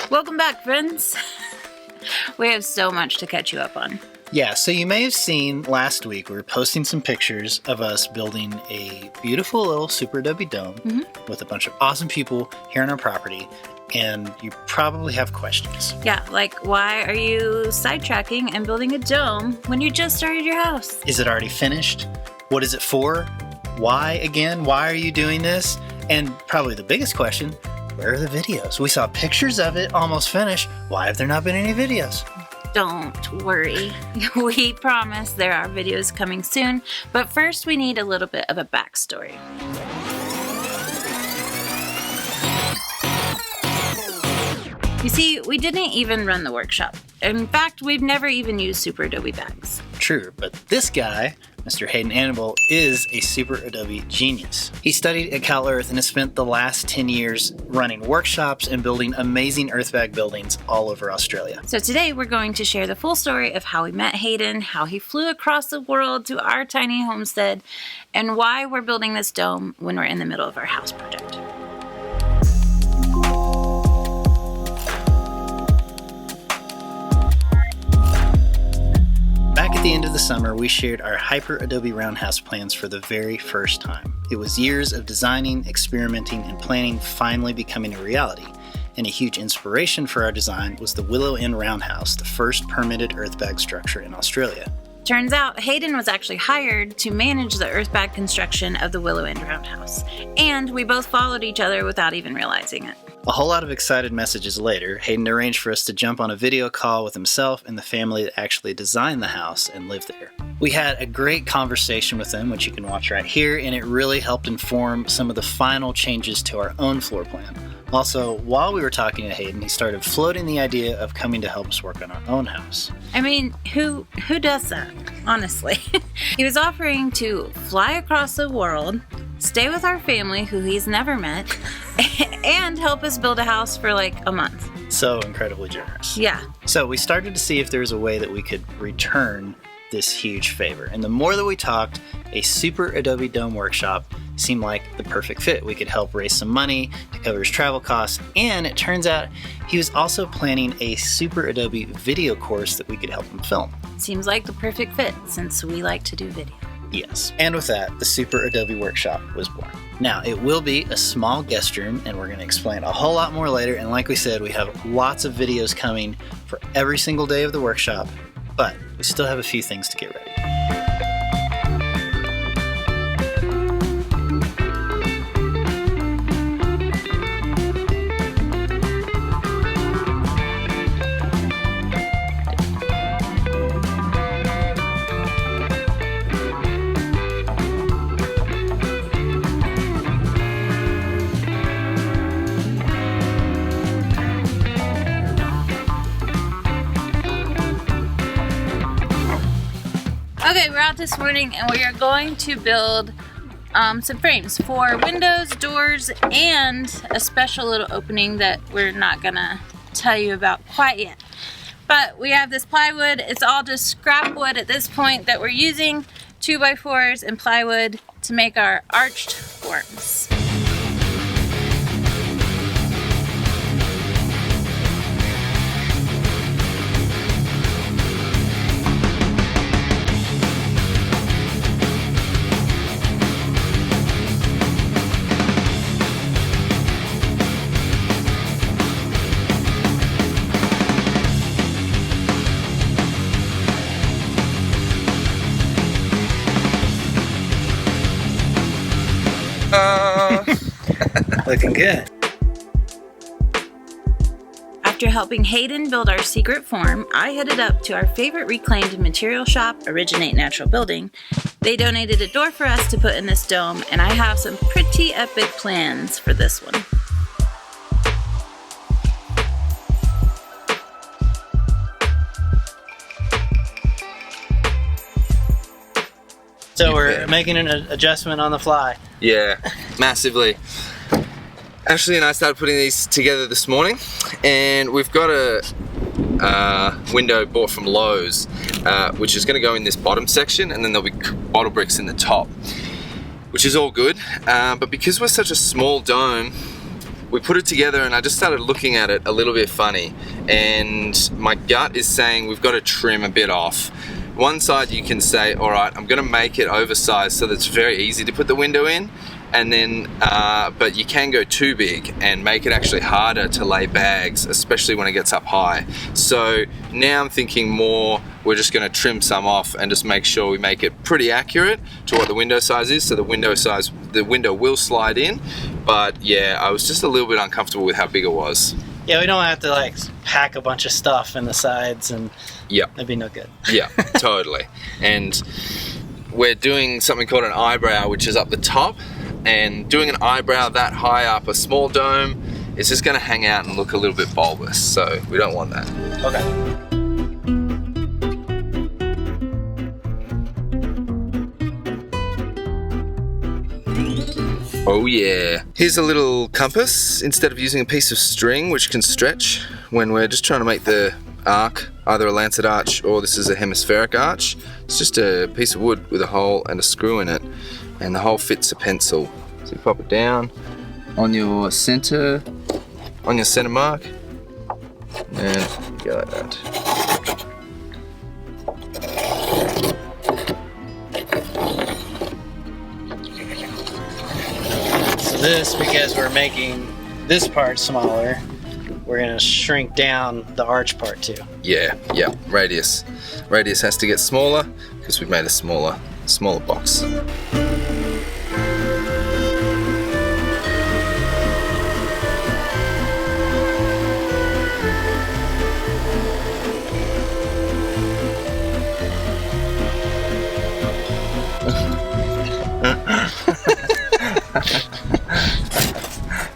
Welcome back, friends. We have so much to catch you up on. Yeah, so you may have seen last week we were posting some pictures of us building a beautiful little Superadobe dome with a bunch of awesome people here on our property, and you probably have questions. Yeah, like why are you sidetracking and building a dome when you just started your house? Is it already finished? What is it for? Why again? Why are you doing this? And probably the biggest question, where are the videos? We saw pictures of it almost finished. Why have there not been any videos? Don't worry. We promise there are videos coming soon, but first we need a little bit of a backstory. You see, we didn't even run the workshop. In fact, we've never even used Superadobe bags. True, but this guy, Mr. Hayden, is a Superadobe genius. He studied at Cal Earth and has spent the last 10 years running workshops and building amazing earthbag buildings all over Australia. So today we're going to share the full story of how we met Hayden, how he flew across the world to our tiny homestead, and why we're building this dome when we're in the middle of our house project. Back at the end of the summer, we shared our Hyper-Adobe roundhouse plans for the very first time. It was years of designing, experimenting, and planning finally becoming a reality. And a huge inspiration for our design was the Willow Inn Roundhouse, the first permitted earthbag structure in Australia. Turns out Hayden was actually hired to manage the earthbag construction of the Willow Inn Roundhouse. And we both followed each other without even realizing it. A whole lot of excited messages later, Hayden arranged for us to jump on a video call with himself and the family that actually designed the house and lived there. We had a great conversation with them, which you can watch right here, and it really helped inform some of the final changes to our own floor plan. Also, while we were talking to Hayden, he started floating the idea of coming to help us work on our own house. I mean, who does that, honestly? He was offering to fly across the world, stay with our family who he's never met, and help us build a house for like a month. So incredibly generous. Yeah. So we started to see if there was a way that we could return this huge favor. And the more that we talked, a Superadobe Dome workshop seemed like the perfect fit. We could help raise some money to cover his travel costs. And it turns out he was also planning a Superadobe video course that we could help him film. Seems like the perfect fit since we like to do video. Yes. And with that, the Superadobe Workshop was born. Now, it will be a small guest room, and we're going to explain a whole lot more later. And like we said, we have lots of videos coming for every single day of the workshop, but we still have a few things to get ready. Okay, we're out this morning and we are going to build some frames for windows, doors, and a special little opening that we're not gonna tell you about quite yet. But we have this plywood. It's all just scrap wood at this point that we're using 2x4s and plywood to make our arched forms. Looking good. After helping Hayden build our secret form, I headed up to our favorite reclaimed material shop, Originate Natural Building. They donated a door for us to put in this dome, and I have some pretty epic plans for this one. So we're making an adjustment on the fly. Yeah, massively. Ashley and I started putting these together this morning, and we've got a window bought from Lowe's, which is going to go in this bottom section, and then there'll be bottle bricks in the top, which is all good. But because we're such a small dome, we put it together and I just started looking at it a little bit funny, and my gut is saying we've got to trim a bit off. One side you can say, all right, I'm gonna make it oversized so that it's very easy to put the window in, and then but you can go too big and make it actually harder to lay bags, especially when it gets up high. So now I'm thinking more, we're just going to trim some off and just make sure we make it pretty accurate to what the window size is. So the window will slide in, but yeah, I was just a little bit uncomfortable with how big it was. Yeah, we don't have to like pack a bunch of stuff in the sides, and that'd be no good. Yeah, totally. And we're doing something called an eyebrow, which is up the top, and doing an eyebrow that high up a small dome is just going to hang out and look a little bit bulbous, so we don't want that. Okay. Oh yeah. Here's a little compass instead of using a piece of string which can stretch when we're just trying to make the arc, either a lancet arch or this is a hemispheric arch. It's just a piece of wood with a hole and a screw in it, and the hole fits a pencil. So you pop it down on your center mark, and you go like that. This, because we're making this part smaller, we're gonna shrink down the arch part too. Yeah, radius has to get smaller because we've made a smaller box.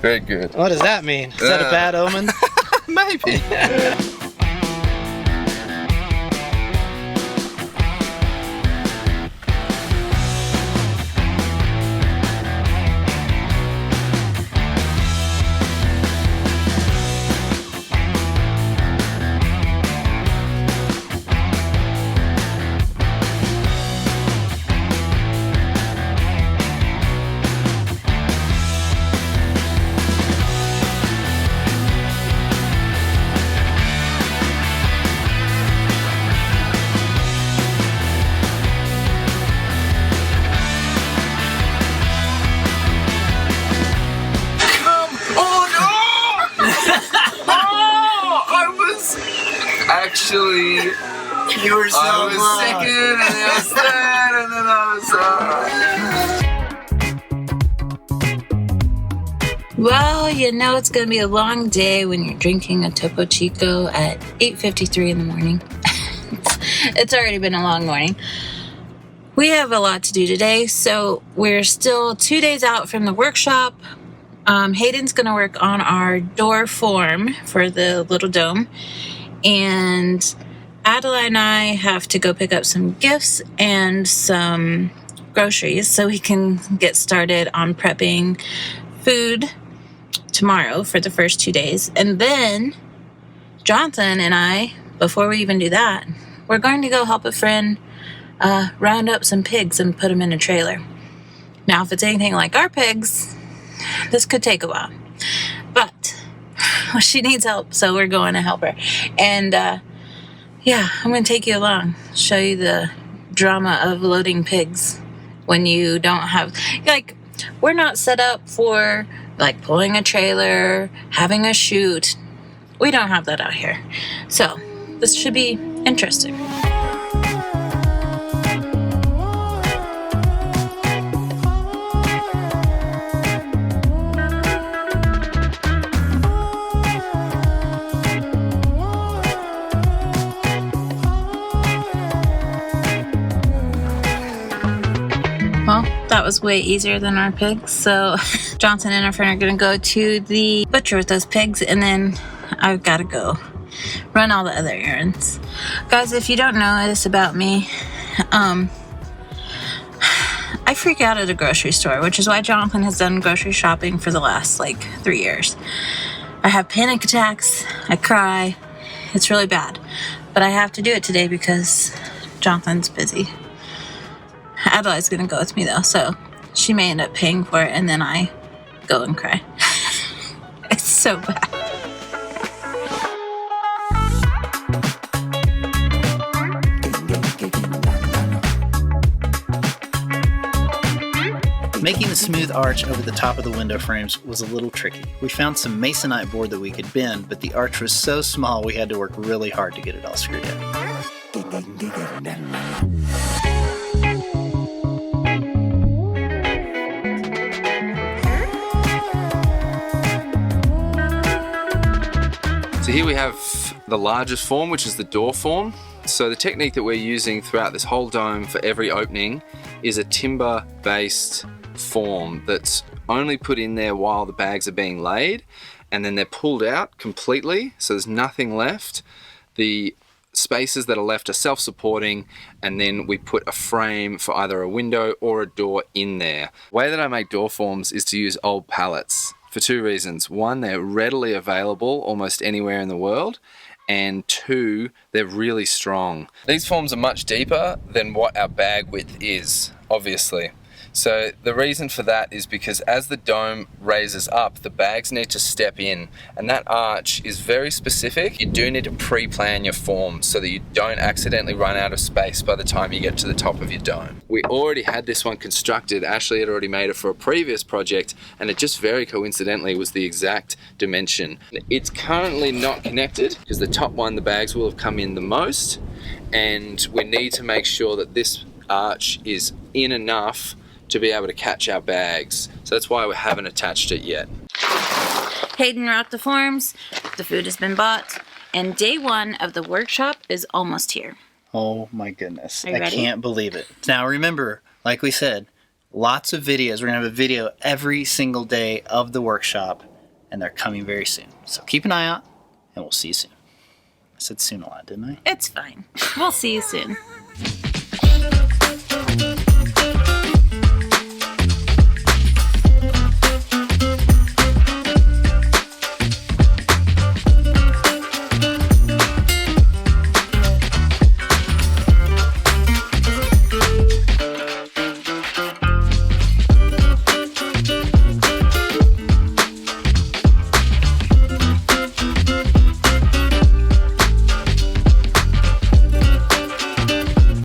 Very good. What does that mean? Is that a bad omen? Maybe. Actually, You were so I was second, and then I was third, and then I was Well, you know it's going to be a long day when you're drinking a Topo Chico at 8:53 in the morning. It's already been a long morning. We have a lot to do today, so we're still 2 days out from the workshop. Hayden's going to work on our door form for the little dome, and Adela and I have to go pick up some gifts and some groceries so we can get started on prepping food tomorrow for the first 2 days. And then Jonathan and I, before we even do that, we're going to go help a friend round up some pigs and put them in a trailer. Now, if it's anything like our pigs, this could take a while. But she needs help, so we're going to help her. And yeah, I'm going to take you along, show you the drama of loading pigs when you don't have, like, we're not set up for, like, pulling a trailer, having a chute. We don't have that out here. So this should be interesting. Well, that was way easier than our pigs. So Johnson and our friend are going to go to the butcher with those pigs, and then I've got to go run all the other errands. Guys, if you don't know this about me, I freak out at a grocery store, which is why Jonathan has done grocery shopping for the last 3 years. I have panic attacks. I cry. It's really bad. But I have to do it today because Jonathan's busy. Adelaide's gonna go with me though, so she may end up paying for it and then I go and cry. So bad. Making the smooth arch over the top of the window frames was a little tricky. We found some masonite board that we could bend, but the arch was so small we had to work really hard to get it all screwed in. So here we have the largest form, which is the door form. So the technique that we're using throughout this whole dome for every opening is a timber-based form that's only put in there while the bags are being laid, and then they're pulled out completely, so there's nothing left. The spaces that are left are self-supporting, and then we put a frame for either a window or a door in there. The way that I make door forms is to use old pallets for two reasons. One, they're readily available almost anywhere in the world, and two, they're really strong. These forms are much deeper than what our bag width is, obviously. So the reason for that is because as the dome raises up, the bags need to step in, and that arch is very specific. You do need to pre-plan your form so that you don't accidentally run out of space by the time you get to the top of your dome. We already had this one constructed. Ashley had already made it for a previous project, and it just very coincidentally was the exact dimension. It's currently not connected because the top one, the bags will have come in the most, and we need to make sure that this arch is in enough to be able to catch our bags. So that's why we haven't attached it yet. Hayden wrote the forms, the food has been bought, and day one of the workshop is almost here. Oh my goodness. Are you ready? Can't believe it. Now remember, like we said, lots of videos. We're gonna have a video every single day of the workshop, and they're coming very soon. So keep an eye out, and we'll see you soon. I said soon a lot, didn't I? It's fine. We'll see you soon.